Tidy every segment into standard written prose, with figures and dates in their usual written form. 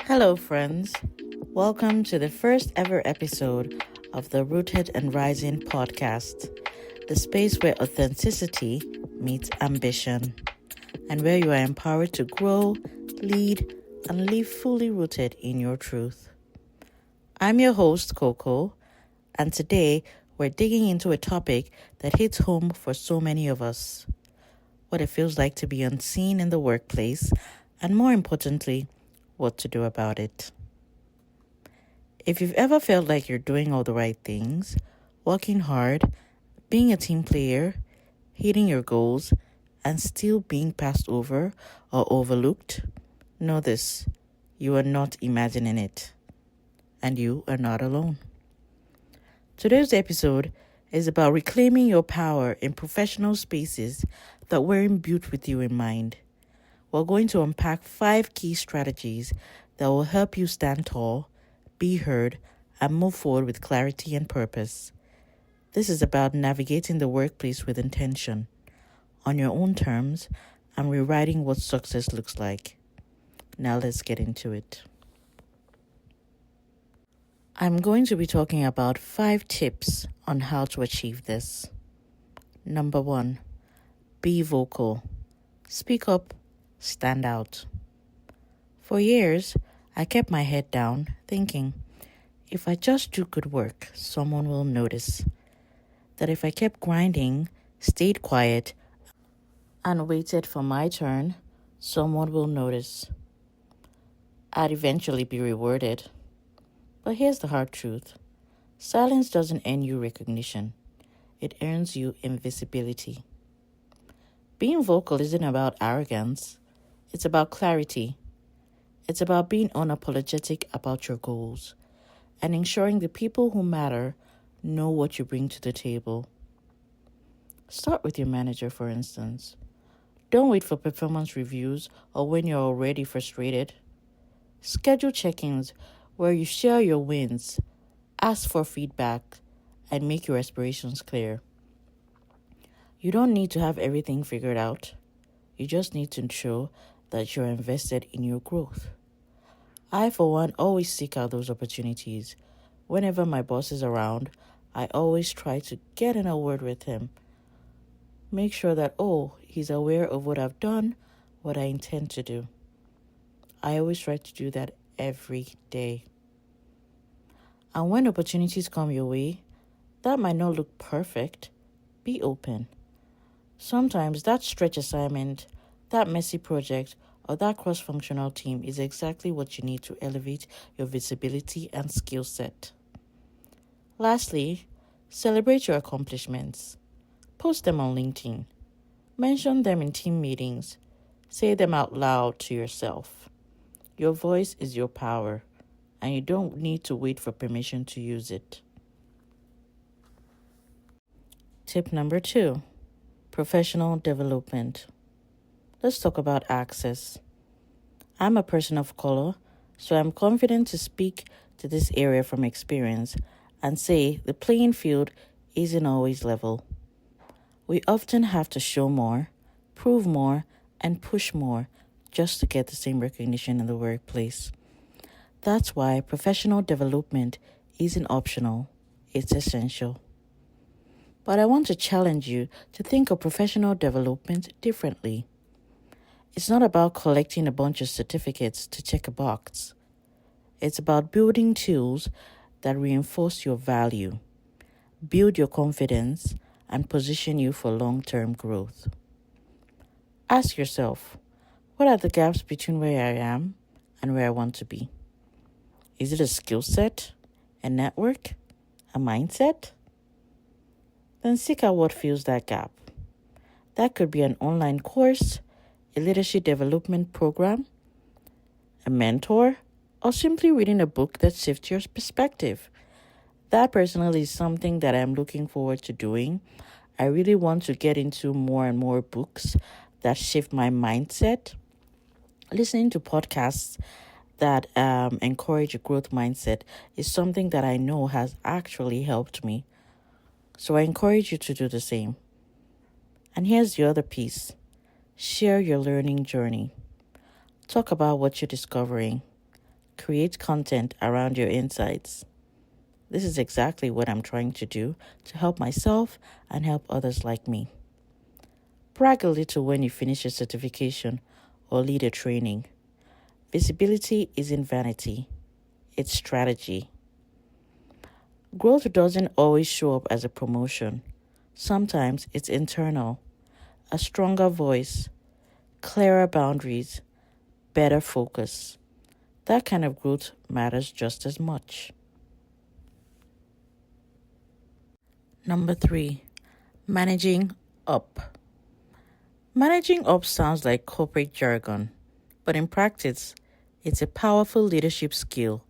Hello, friends. Welcome to the first ever episode of the Rooted and Rising podcast, the space where authenticity meets ambition, and where you are empowered to grow, lead, and live fully rooted in your truth. I'm your host, Coco, and today we're digging into a topic that hits home for so many of us: what it feels like to be unseen in the workplace, and more importantly, what to do about it. If you've ever felt like you're doing all the right things, working hard, being a team player, hitting your goals, and still being passed over or overlooked, know this: you are not imagining it, and you are not alone. Today's episode is about reclaiming your power in professional spaces that weren't built with you in mind. We're going to unpack 5 key strategies that will help you stand tall, be heard, and move forward with clarity and purpose. This is about navigating the workplace with intention, on your own terms, and rewriting what success looks like. Now let's get into it. I'm going to be talking about 5 tips on how to achieve this. Number 1, be vocal. Speak up, stand out. For years, I kept my head down, thinking, if I just do good work, someone will notice. That if I kept grinding, stayed quiet, and waited for my turn, someone will notice. I'd eventually be rewarded. But here's the hard truth. Silence doesn't earn you recognition. It earns you invisibility. Being vocal isn't about arrogance. It's about clarity. It's about being unapologetic about your goals and ensuring the people who matter know what you bring to the table. Start with your manager, for instance. Don't wait for performance reviews or when you're already frustrated. Schedule check-ins where you share your wins, ask for feedback, and make your aspirations clear. You don't need to have everything figured out. You just need to show that you're invested in your growth. I, for one, always seek out those opportunities. Whenever my boss is around, I always try to get in a word with him. Make sure that, he's aware of what I've done, what I intend to do. I always try to do that every day. And when opportunities come your way, that might not look perfect. Be open. Sometimes that stretch assignment, that messy project, or that cross-functional team is exactly what you need to elevate your visibility and skill set. Lastly, celebrate your accomplishments. Post them on LinkedIn. Mention them in team meetings. Say them out loud to yourself. Your voice is your power, and you don't need to wait for permission to use it. Tip number 2, professional development. Let's talk about access. I'm a person of color, so I'm confident to speak to this area from experience and say the playing field isn't always level. We often have to show more, prove more, and push more just to get the same recognition in the workplace. That's why professional development isn't optional, it's essential. But I want to challenge you to think of professional development differently. It's not about collecting a bunch of certificates to check a box. It's about building tools that reinforce your value, build your confidence, and position you for long-term growth. Ask yourself, what are the gaps between where I am and where I want to be? Is it a skill set, a network, a mindset? Then seek out what fills that gap. That could be an online course, a leadership development program, a mentor, or simply reading a book that shifts your perspective. That personally is something that I'm looking forward to doing. I really want to get into more and more books that shift my mindset. Listening to podcasts that encourage a growth mindset is something that I know has actually helped me. So I encourage you to do the same. And here's the other piece. Share your learning journey. Talk about what you're discovering. Create content around your insights. This is exactly what I'm trying to do to help myself and help others like me. Brag a little when you finish a certification or lead a training. Visibility isn't vanity, it's strategy. Growth doesn't always show up as a promotion. Sometimes it's internal. A stronger voice, clearer boundaries, better focus. That kind of growth matters just as much. Number 3, managing up. Managing up sounds like corporate jargon, but in practice, it's a powerful leadership skill,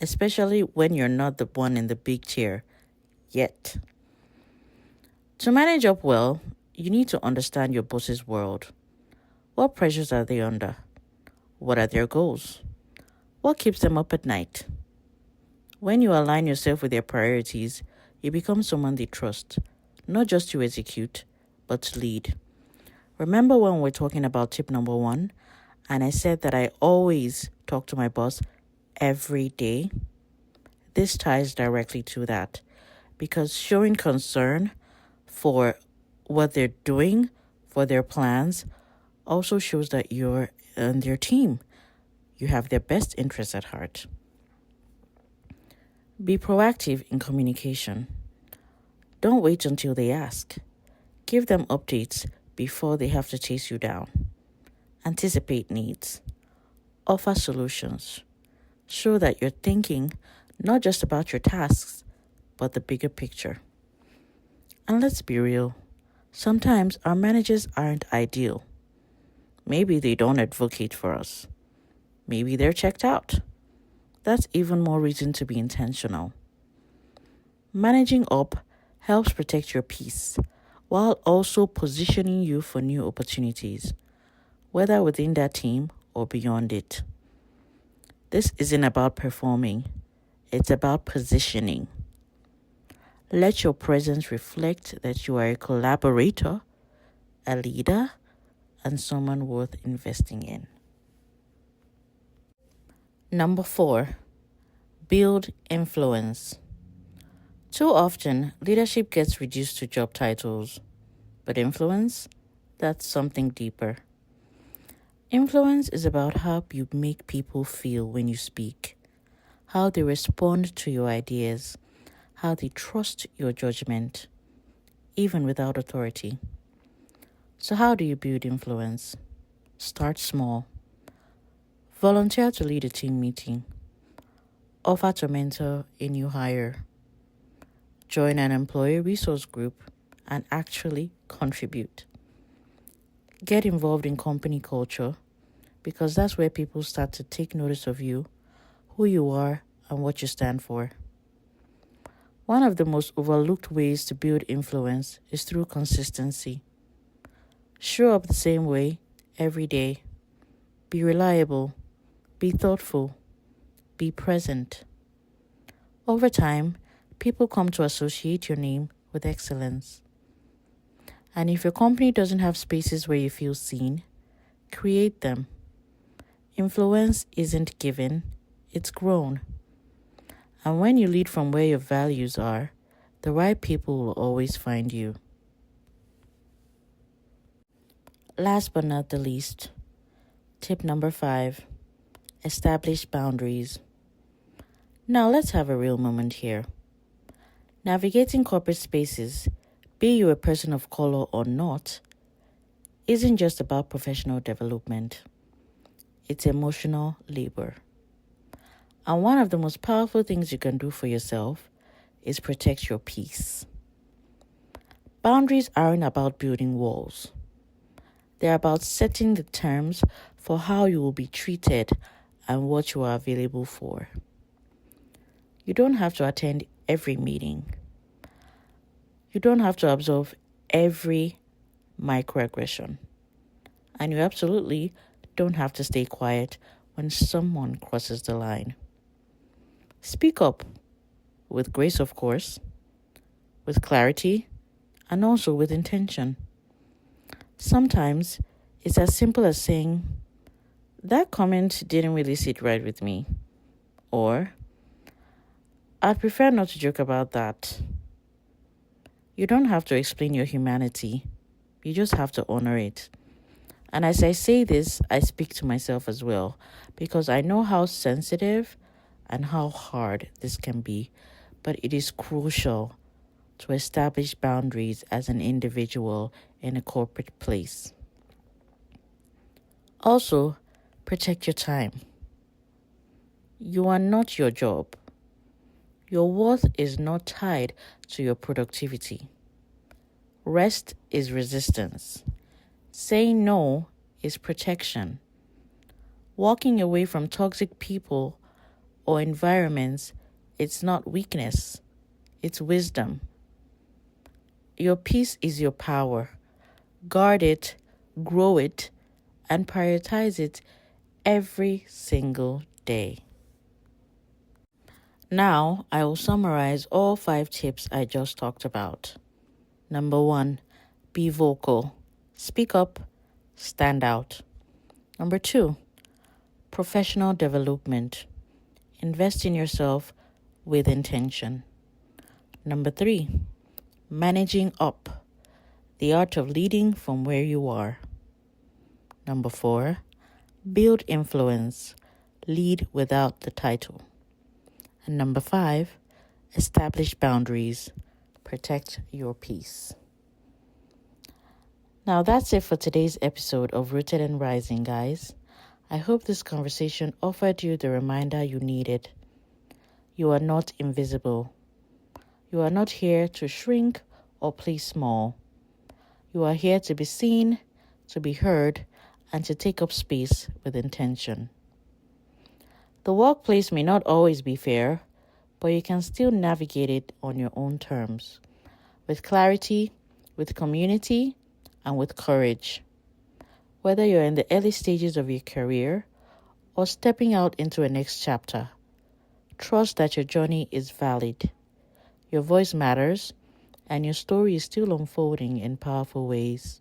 especially when you're not the one in the big chair yet. To manage up well, you need to understand your boss's world. What pressures are they under? What are their goals? What keeps them up at night? When you align yourself with their priorities, you become someone they trust, not just to execute, but to lead. Remember when we were talking about tip number 1, and I said that I always talk to my boss every day? This ties directly to that, because showing concern for what they're doing, for their plans, also shows that you're on their team. You have their best interests at heart. Be proactive in communication. Don't wait until they ask. Give them updates before they have to chase you down. Anticipate needs. Offer solutions. Show that you're thinking not just about your tasks, but the bigger picture. And let's be real, sometimes our managers aren't ideal. Maybe they don't advocate for us. Maybe they're checked out. That's even more reason to be intentional. Managing up helps protect your peace while also positioning you for new opportunities, whether within that team or beyond it. This isn't about performing, it's about positioning. Let your presence reflect that you are a collaborator, a leader, and someone worth investing in. Number 4, build influence. Too often, leadership gets reduced to job titles, but influence, that's something deeper. Influence is about how you make people feel when you speak, how they respond to your ideas, how they trust your judgment, even without authority. So how do you build influence? Start small. Volunteer to lead a team meeting. Offer to mentor a new hire. Join an employee resource group and actually contribute. Get involved in company culture because that's where people start to take notice of you, who you are, and what you stand for. One of the most overlooked ways to build influence is through consistency. Show up the same way every day. Be reliable. Be thoughtful. Be present. Over time, people come to associate your name with excellence. And if your company doesn't have spaces where you feel seen, create them. Influence isn't given, it's grown. And when you lead from where your values are, the right people will always find you. Last but not the least, tip number 5, establish boundaries. Now let's have a real moment here. Navigating corporate spaces, be you a person of color or not, isn't just about professional development. It's emotional labor. And one of the most powerful things you can do for yourself is protect your peace. Boundaries aren't about building walls. They're about setting the terms for how you will be treated and what you are available for. You don't have to attend every meeting. You don't have to absorb every microaggression. And you absolutely don't have to stay quiet when someone crosses the line. Speak up, with grace, of course, with clarity, and also with intention. Sometimes it's as simple as saying, "That comment didn't really sit right with me. Or, I'd prefer not to joke about that. You don't have to explain your humanity. You just have to honor it. And as I say this, I speak to myself as well, because I know how sensitive and how hard this can be, but it is crucial to establish boundaries as an individual in a corporate place. Also, protect your time. You are not your job. Your worth is not tied to your productivity. Rest is resistance. Saying no is protection. Walking away from toxic people or environments, it's not weakness, it's wisdom. Your peace is your power. Guard it, grow it, and prioritize it every single day. Now, I will summarize all 5 tips I just talked about. Number 1, be vocal. Speak up, stand out. Number 2, professional development. Invest in yourself with intention. Number 3, managing up. The art of leading from where you are. Number 4, build influence. Lead without the title. And number 5, establish boundaries. Protect your peace. Now that's it for today's episode of Rooted and Rising, guys. I hope this conversation offered you the reminder you needed. You are not invisible. You are not here to shrink or play small. You are here to be seen, to be heard, and to take up space with intention. The workplace may not always be fair, but you can still navigate it on your own terms, with clarity, with community, and with courage. Whether you're in the early stages of your career or stepping out into a next chapter, trust that your journey is valid. Your voice matters, and your story is still unfolding in powerful ways.